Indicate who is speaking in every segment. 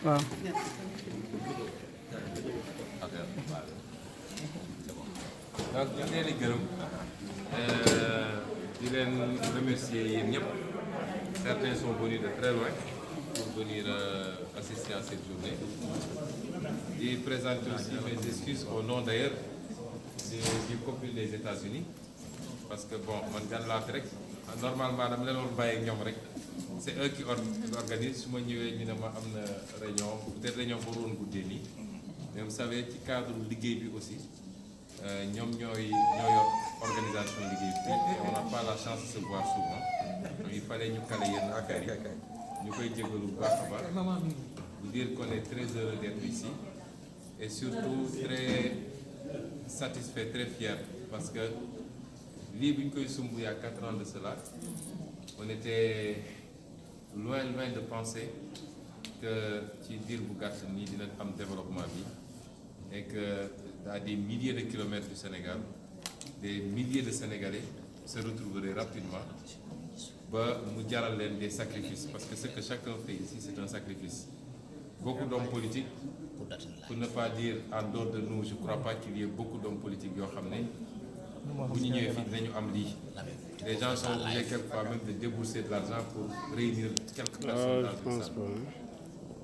Speaker 1: waaw.
Speaker 2: donc ñu ngi leen di gërëm di leen remercier yéen ñëpp. Certains sont venus de très loin pour venir assister à cette journée. Et présenter aussi mes excuses au nom d'ailleurs du copil des États-Unis parce que bon man gan laa fi rek normalement dama leen war bàyyi ak ñoom rek c'est eux qui organisent su ma ñëwee ñu ne ma am na réunion peut-être réunion ba woon guddee nii mais vous savez ci cadre liggéey bi aussi ñoom ñoo yor organisation liggéey bi et on n'a pas la chance de se voir souvent donc il fallait ñu caler yenn affaires yi ñu koy jégalu bu baax a baax vous dire qu'on est très heureux d'être ici et surtout très satisfait, très fier parce que lii bi ñu koy sumb il y a 4 ans de cela on était loin de penser que ci diir bu gàtt nii dina am développement bi et que à des milliers de kilomètres du Sénégal des milliers de Sénégalais se retrouveraient rapidement ba mu jaral leen des sacrifices parce que ce que chacun fait ici c'est un sacrifice. Beaucoup d'hommes politiques, pour ne pas dire en dehors de nous, je ne crois pas qu'il y ait beaucoup d'hommes politiques qui ont amené. Les gens sont obligés quelquefois même de débourser de l'argent pour réunir quelques personnes dans une salle.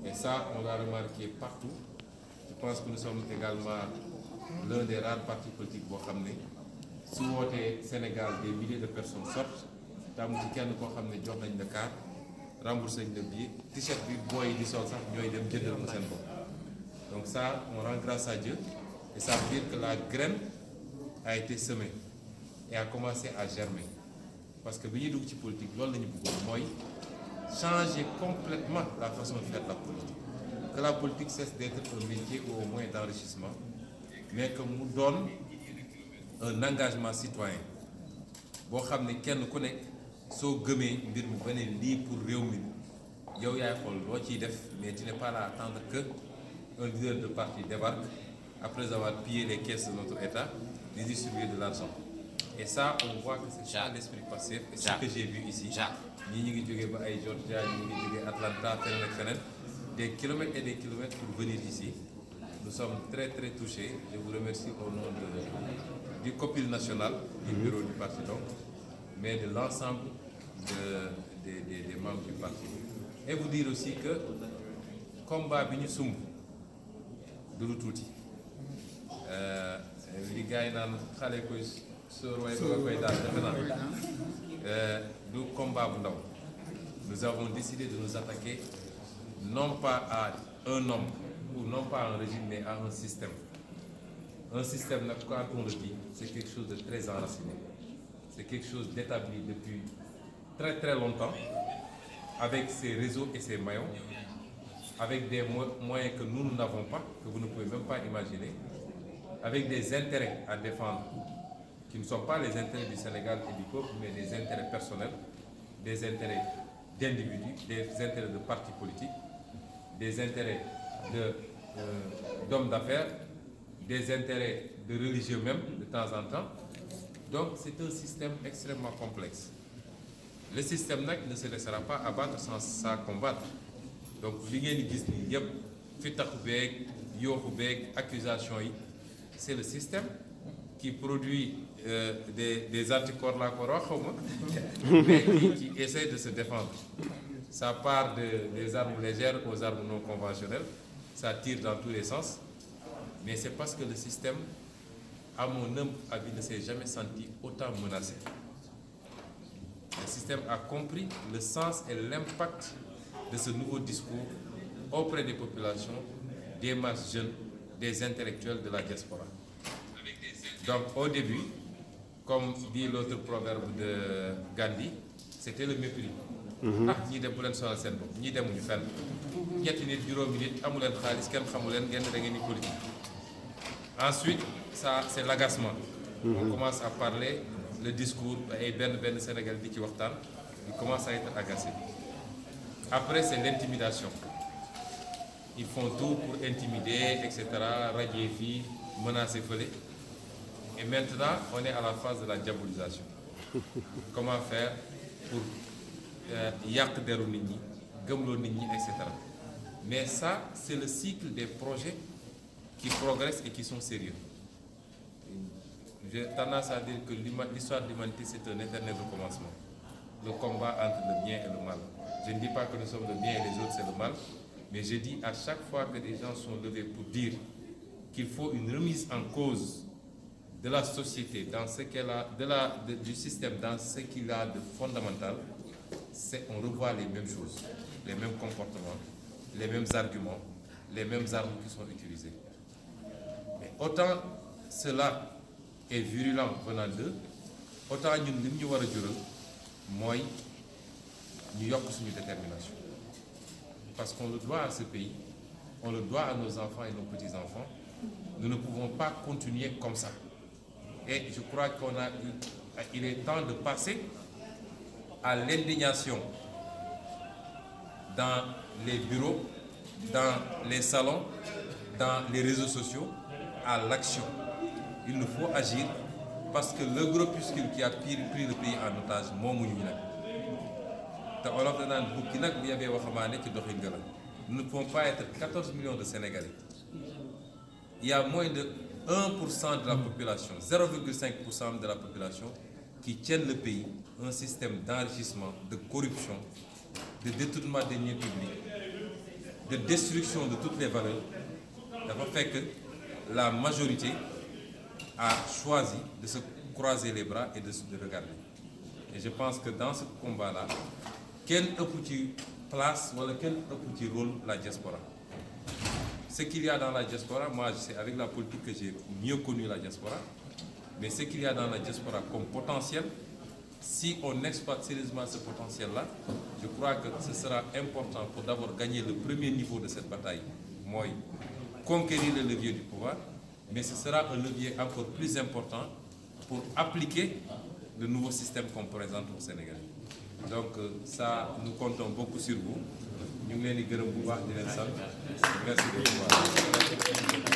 Speaker 2: Et ça, on l'a remarqué partout. Je pense que nous sommes également l'un des rares partis politiques qui ont amené. Sous le Sénégal, des milliers de personnes sortent. Nous avons dit le car. Rembourser le billet, t-shirt bi boy di sol sax ñooy dem jëndal ko seen bopp. Donc ça, on rend grâce à Dieu et ça veut dire que la graine a été semée et a commencé à germer. Parce que bi ñuy dugg ci politique loolu la ñu bëggoon mooy changer complètement la façon de faire la politique. Que la politique cesse d'être un métier ou au moins d'enrichissement, mais que mu donne un engagement citoyen boo xam ne kenn ku nekk soo gëmee mbir mi ba ne lii pour réew mi yow yaay xool loo ciy def mais tu n'es pas là à attendre que un leader de parti débarque après avoir pillé les caisses de notre État de distribuer de l'argent. Et ça, on voit que c'est ça l'esprit passif et ce que j'ai vu ici. ñii ñu ngi jógee ba ay Georgia ñi ngi jógee Atlanta feneen ak feneen des kilomètres et des kilomètres pour venir ici. Nous sommes très très touchés. Je vous remercie au nom du COPIL national, du bureau du parti donc, mais de l'ensemble des membres du parti. Et vous dire aussi que combat bi ñu sumb du lu tuuti li gars yi naan xale koy sóor waaye ba koy daal defe naa du combat bu ndaw. Nous avons décidé de nous attaquer non pas à un homme ou non pas à un régime mais à un système. Un système nag quand on le dit c'est quelque chose de très enraciné. C'est quelque chose d'établi depuis très très longtemps, avec ses réseaux et ses maillons, avec des moyens que nous n'avons pas, que vous ne pouvez même pas imaginer, avec des intérêts à défendre, qui ne sont pas les intérêts du Sénégal et du peuple, mais des intérêts personnels, des intérêts d'individus, des intérêts de partis politiques, des intérêts d'hommes d'affaires, des intérêts de religieux même, de temps en temps. Donc c'est un système extrêmement complexe. Le système ne se laissera pas abattre sans combattre. Donc li ngeen di gis nii yëpp fi taxu beeg yooxu beeg accusation yi c'est le système qui produit des anticorps laa ko wax xaw ma mais qui essaie de se défendre. Ça part des armes légères aux armes non conventionnelles, ça tire dans tous les sens, mais c'est parce que le système, à mon humble avis, ne s'est jamais senti autant menacé. Le système a compris le sens et l'impact de ce nouveau discours auprès des populations, des masses jeunes, des intellectuels de la diaspora. Donc au début, comme dit l'autre proverbe de Gandhi, c'était le mépris. Ah ñii dem bu leen sonal seen bopp ñii demuñu fenn ñetti nit juróomi nit amu leen xaalis kenn xamu leen ngeen da ngeen di politique. Ensuite ça c'est l'agacement. On commence à parler le discours ay benn Sénégal di ci waxtaan il commence à être agacé. Après c'est l'intimidation. Ils font tout pour intimider etc. radier fii menacer fële. Et maintenant on est à la phase de la diabolisation. Comment faire pour yàq deru nit ñi gëmloo nit ñi et cetera. Mais ça, c'est le cycle des projets qui progressent et qui sont sérieux. J'ai tendance à dire que l'histoire de l'humanité, c'est un éternel recommencement. Le combat entre le bien et le mal. Je ne dis pas que nous sommes le bien et les autres, c'est le mal, mais je dis à chaque fois que des gens sont levés pour dire qu'il faut une remise en cause de la société, dans ce qu'elle a, du système, dans ce qu'il a de fondamental, c'est on revoit les mêmes choses, les mêmes comportements, les mêmes arguments, les mêmes armes qui sont utilisées. Mais autant cela est virulent venant d'eux, autant ñun li ñu war a jural mooy ñu yokk suñu détermination. Parce qu'on le doit à ce pays, on le doit à nos enfants et nos petits-enfants. Nous ne pouvons pas continuer comme ça. Et je crois qu'il est temps de passer à l'indignation dans les bureaux, dans les salons, dans les réseaux sociaux, à l'action. Il nous faut agir parce que le groupuscule qui a pris le pays en otage, nous ne pouvons pas être 14 millions de Sénégalais. Il y a moins de 1% de la population, 0,5% de la population qui tiennent le pays, un système d'enrichissement, de corruption, de détournement des biens publics, de destruction de toutes les valeurs. Ça fait que la majorité a choisi de se croiser les bras et de regarder. Et je pense que dans ce combat-là, quel petit place ou quel petit rôle la diaspora. Ce qu'il y a dans la diaspora, moi c'est avec la politique que j'ai mieux connu la diaspora, mais ce qu'il y a dans la diaspora comme potentiel, si on exploite sérieusement ce potentiel-là, je crois que ce sera important pour d'abord gagner le premier niveau de cette bataille, moi, conquérir le levier du pouvoir, mais ce sera un levier encore plus important pour appliquer le nouveau système qu'on présente au Sénégal. Donc ça, nous comptons beaucoup sur vous. Nous sommes les merci beaucoup.